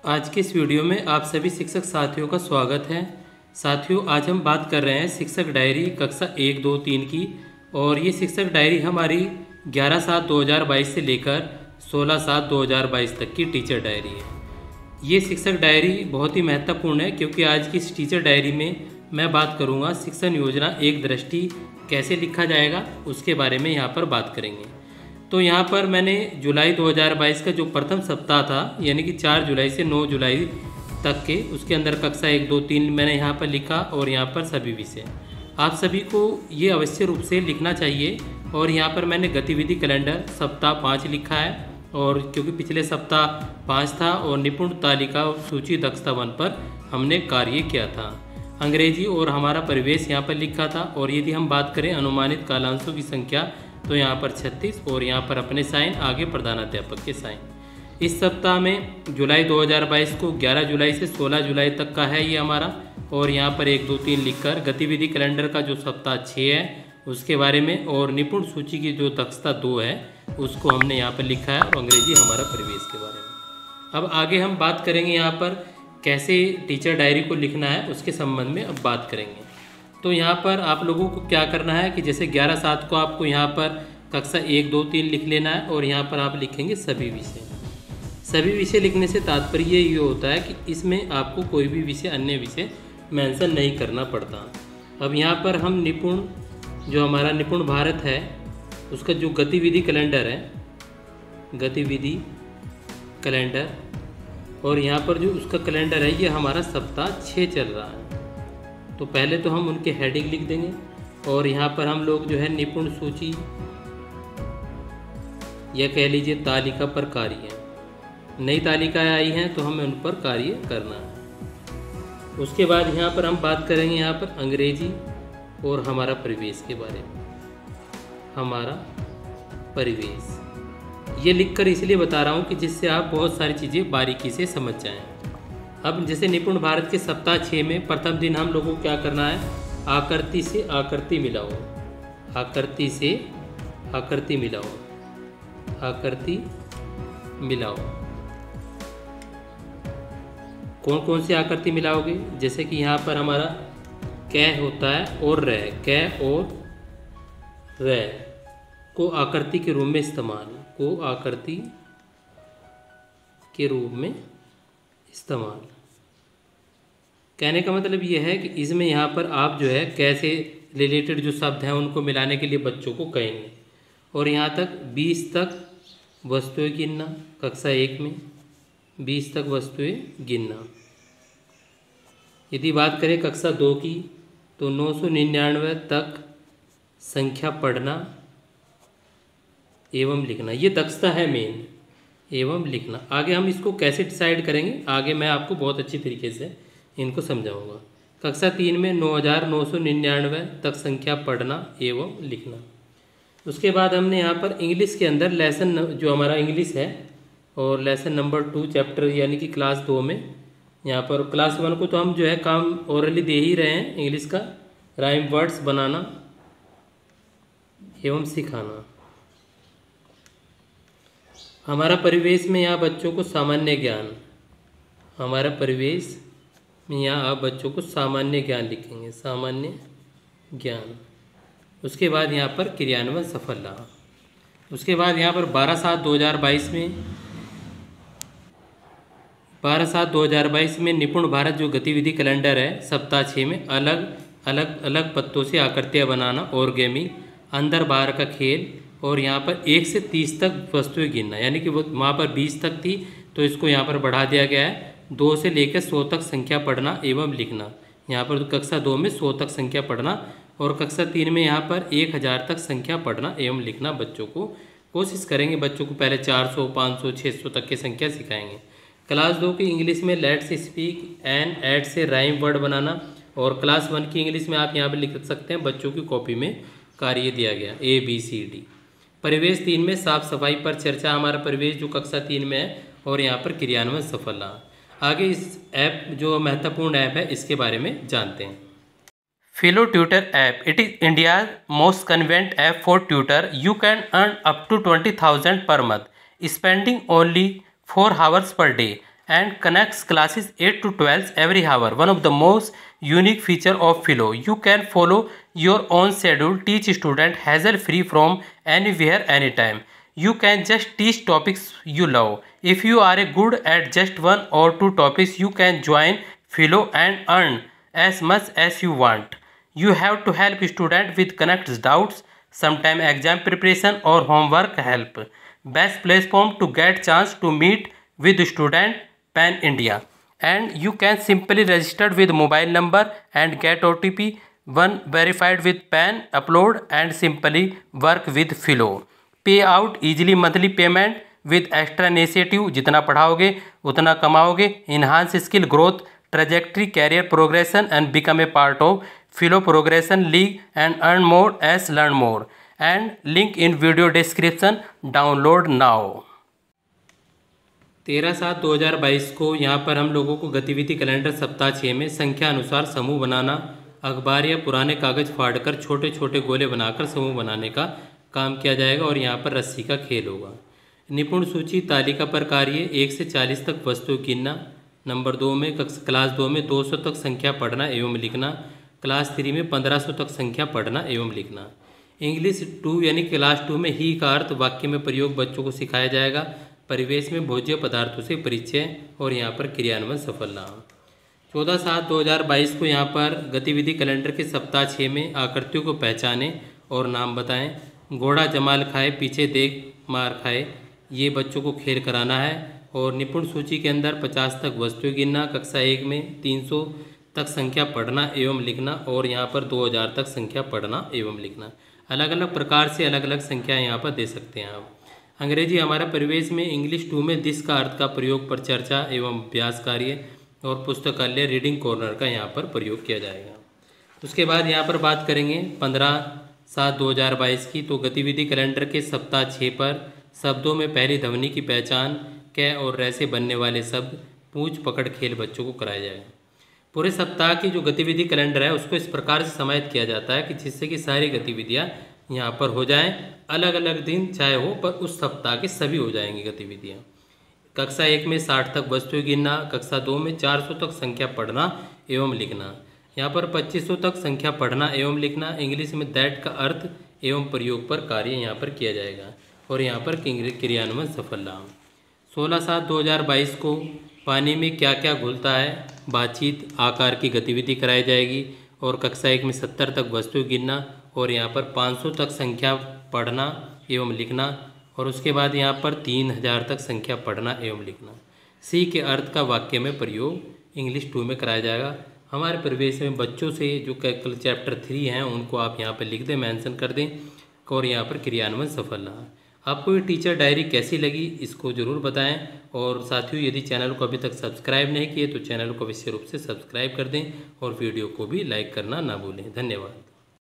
आज के इस वीडियो में आप सभी शिक्षक साथियों का स्वागत है। साथियों, आज हम बात कर रहे हैं शिक्षक डायरी कक्षा 1, 2, 3 की। और ये शिक्षक डायरी हमारी 11/7/2022 से लेकर 16/7/2022 तक की टीचर डायरी है। ये शिक्षक डायरी बहुत ही महत्वपूर्ण है क्योंकि आज की इस टीचर डायरी में मैं बात करूँगा शिक्षण योजना एक दृष्टि कैसे लिखा जाएगा, उसके बारे में यहाँ पर बात करेंगे। तो यहाँ पर मैंने जुलाई 2022 का जो प्रथम सप्ताह था, यानी कि 4 जुलाई से 9 जुलाई तक के, उसके अंदर कक्षा 1, 2, 3 मैंने यहाँ पर लिखा और यहाँ पर सभी विषय। आप सभी को ये अवश्य रूप से लिखना चाहिए। और यहाँ पर मैंने गतिविधि कैलेंडर सप्ताह 5 लिखा है, और क्योंकि पिछले सप्ताह 5 था और निपुण तालिका सूची दक्षता 1 पर हमने कार्य किया था। अंग्रेजी और हमारा परिवेश यहाँ पर लिखा था। और यदि हम बात करें अनुमानित कालांशों की संख्या, तो यहाँ पर 36 और यहाँ पर अपने साइन, आगे प्रधानाध्यापक के साइन। इस सप्ताह में जुलाई 2022 को 11 जुलाई से 16 जुलाई तक का है ये हमारा। और यहाँ पर 1, 2, 3 लिखकर गतिविधि कैलेंडर का जो सप्ताह 6 है उसके बारे में, और निपुण सूची की जो दक्षता 2 है उसको हमने यहाँ पर लिखा है, और अंग्रेजी हमारा परिवेश के बारे में। अब आगे हम बात करेंगे यहाँ पर कैसे टीचर डायरी को लिखना है, उसके संबंध में अब बात करेंगे। तो यहाँ पर आप लोगों को क्या करना है कि जैसे 11/7 को आपको यहाँ पर कक्षा 1, 2, 3 लिख लेना है, और यहाँ पर आप लिखेंगे सभी विषय। सभी विषय लिखने से तात्पर्य ये होता है कि इसमें आपको कोई भी विषय, अन्य विषय मेंशन नहीं करना पड़ता। अब यहाँ पर हम निपुण, जो हमारा निपुण भारत है, उसका जो गतिविधि कैलेंडर है, गतिविधि कैलेंडर, और यहाँ पर जो उसका कैलेंडर है ये हमारा सप्ताह 6 चल रहा है। तो पहले तो हम उनके हेडिंग लिख देंगे, और यहाँ पर हम लोग जो है निपुण सूची या कह लीजिए तालिका पर कार्य है। नई तालिकाएँ आई हैं तो हमें उन पर कार्य करना है। उसके बाद यहाँ पर हम बात करेंगे यहाँ पर अंग्रेजी और हमारा परिवेश के बारे में। हमारा परिवेश ये लिखकर इसलिए बता रहा हूँ कि जिससे आप बहुत सारी चीज़ें बारीकी से समझ जाएं। अब जैसे निपुण भारत के सप्ताह 6 में प्रथम दिन हम लोगों को क्या करना है, आकृति से आकृति मिलाओ, आकृति से आकृति मिलाओ, आकृति मिलाओ। कौन कौन सी आकृति मिलाओगे, जैसे कि यहाँ पर हमारा कै होता है और रै, कै और रै को आकृति के रूप में इस्तेमाल, को आकृति के रूप में इस्तेमाल। कहने का मतलब ये है कि इसमें यहाँ पर आप जो है कैसे रिलेटेड जो शब्द हैं उनको मिलाने के लिए बच्चों को कहेंगे। और यहाँ तक 20 तक वस्तुएं गिनना, कक्षा 1 में 20 तक वस्तुएं गिनना। यदि बात करें कक्षा 2 की, तो 999 तक संख्या पढ़ना एवं लिखना, ये दक्षता है मेन, एवं लिखना। आगे हम इसको कैसे डिसाइड करेंगे, आगे मैं आपको बहुत अच्छी तरीके से इनको समझाऊंगा। कक्षा 3 में 9999 तक संख्या पढ़ना एवं लिखना। उसके बाद हमने यहाँ पर इंग्लिश के अंदर लेसन, जो हमारा इंग्लिश है, और लेसन नंबर 2 चैप्टर यानी कि क्लास 2 में, यहाँ पर क्लास 1 को तो हम जो है काम ओरली दे ही रहे हैं, इंग्लिश का राइम वर्ड्स बनाना एवं सिखाना। हमारा परिवेश में यहाँ बच्चों को सामान्य ज्ञान, हमारा परिवेश में यहाँ आप बच्चों को सामान्य ज्ञान लिखेंगे, सामान्य ज्ञान। उसके बाद यहाँ पर क्रियान्वयन सफल रहा। उसके बाद यहाँ पर 12/7/2022 में, 12/7/2022 में निपुण भारत जो गतिविधि कैलेंडर है सप्ताह 6 में अलग अलग अलग पत्तों से आकृतियाँ बनाना, ऑर्गेमिंग, अंदर बाहर का खेल, और यहाँ पर 1 से 30 तक वस्तुएं गिनना। यानी कि वो वहाँ पर 20 तक थी तो इसको यहाँ पर बढ़ा दिया गया है, 2 से लेकर 100 तक संख्या पढ़ना एवं लिखना। यहाँ पर कक्षा 2 में 100 तक संख्या पढ़ना, और कक्षा 3 में यहाँ पर 1000 तक संख्या पढ़ना एवं लिखना। बच्चों को कोशिश करेंगे, बच्चों को पहले 400, 500, 600 तक की संख्या सिखाएंगे। क्लास 2 की इंग्लिश में लेट्स स्पीक एंड ऐड से राइम वर्ड बनाना, और क्लास 1 की इंग्लिश में आप यहाँ पर लिख सकते हैं, बच्चों की कॉपी में कार्य दिया गया ABCD। परिवेश 3 में साफ सफाई पर चर्चा, हमारा परिवेश जो कक्षा 3 में है, और यहाँ पर क्रियान्वयन सफल रहा। आगे इस ऐप जो महत्वपूर्ण ऐप है इसके बारे में जानते हैं। Philo Tutor app. It is India's most convenient app for tutor. You can earn up to 20,000 per month, spending only 4 hours per day. and connects classes 8 to 12 every hour. One of the most unique feature of Philo. You can follow your own schedule, teach student hassle free from anywhere, anytime. You can just teach topics you love. If you are good at just one or two topics, you can join Philo and earn as much as you want. You have to help student with connects doubts, sometime exam preparation or homework help. Best platform to get chance to meet with student Pan India. And you can simply register with mobile number and get OTP. One verified with PAN, upload and simply work with Philo. Pay out easily monthly payment with extra initiative. जितना पढ़ाओगे उतना कमाओगे. Enhance skill growth, trajectory, career progression and become a part of Philo Progression League and earn more as learn more. And link in video description. Download now. 13/7/2022 को यहाँ पर हम लोगों को गतिविधि calendar सप्ताह 6 में संख्या अनुसार समूह बनाना, अखबार या पुराने कागज फाड़कर छोटे छोटे गोले बनाकर समूह बनाने का काम किया जाएगा और यहाँ पर रस्सी का खेल होगा। निपुण सूची तालिका पर कार्य 1 से 40 तक वस्तु गिनना। नंबर 2 में क्लास 2 में 200 तक संख्या पढ़ना एवं लिखना। क्लास 3 में 1500 तक संख्या पढ़ना एवं लिखना। इंग्लिश 2 यानी क्लास 2 में ही का अर्थ वाक्य में प्रयोग बच्चों को सिखाया जाएगा। परिवेश में भोज्य पदार्थों से परिचय और यहाँ पर क्रियान्वयन सफल नाम। 14/7/2022 को यहाँ पर गतिविधि कैलेंडर के सप्ताह 6 में आकृतियों को पहचानें और नाम बताएं। घोड़ा जमाल खाए पीछे देख मार खाए, ये बच्चों को खेल कराना है। और निपुण सूची के अंदर 50 तक वस्तुएं गिनना। कक्षा 1 में 300 तक संख्या पढ़ना एवं लिखना और यहाँ पर 2000 तक संख्या पढ़ना एवं लिखना। अलग अलग प्रकार से अलग अलग संख्या यहाँ पर दे सकते हैं आप। अंग्रेजी हमारा परिवेश में इंग्लिश 2 में दिस का अर्थ का प्रयोग पर चर्चा एवं अभ्यास कार्य और पुस्तकालय रीडिंग कॉर्नर का यहाँ पर प्रयोग किया जाएगा। उसके बाद यहाँ पर बात करेंगे 15/7/2022 की। तो गतिविधि कैलेंडर के सप्ताह 6 पर शब्दों में पहली ध्वनि की पहचान, कै और रै से बनने वाले शब्द, पूछ पकड़ खेल बच्चों को कराया जाएगा। पूरे सप्ताह की जो गतिविधि कैलेंडर है उसको इस प्रकार से समाहित किया जाता है कि जिससे कि सारी गतिविधियाँ यहाँ पर हो जाएं। अलग अलग दिन चाहे हो पर उस सप्ताह की सभी हो जाएंगी गतिविधियाँ। कक्षा 1 में 60 तक वस्तुएं गिनना। कक्षा 2 में 400 तक संख्या पढ़ना एवं लिखना। यहाँ पर 2500 तक संख्या पढ़ना एवं लिखना। इंग्लिश में दैट का अर्थ एवं प्रयोग पर कार्य यहाँ पर किया जाएगा और यहाँ पर क्रियान्वयन सफल नाम। 16/7/2022 को पानी में क्या क्या घुलता है, बातचीत आकार की गतिविधि कराई जाएगी। और कक्षा 1 में 70 तक वस्तुएं गिनना और यहाँ पर 500 तक संख्या पढ़ना एवं लिखना। और उसके बाद यहाँ पर 3000 तक संख्या पढ़ना एवं लिखना। सी के अर्थ का वाक्य में प्रयोग इंग्लिश 2 में कराया जाएगा। हमारे परिवेश में बच्चों से जो चैप्टर 3 हैं उनको आप यहाँ पर लिख दें, मेंशन कर दें और यहाँ पर क्रियान्वयन सफल रहा। आपको ये टीचर डायरी कैसी लगी इसको ज़रूर बताएं। और साथियों यदि चैनल को अभी तक सब्सक्राइब नहीं किए तो चैनल को अवश्य रूप से सब्सक्राइब कर दें और वीडियो को भी लाइक करना ना भूलें। धन्यवाद।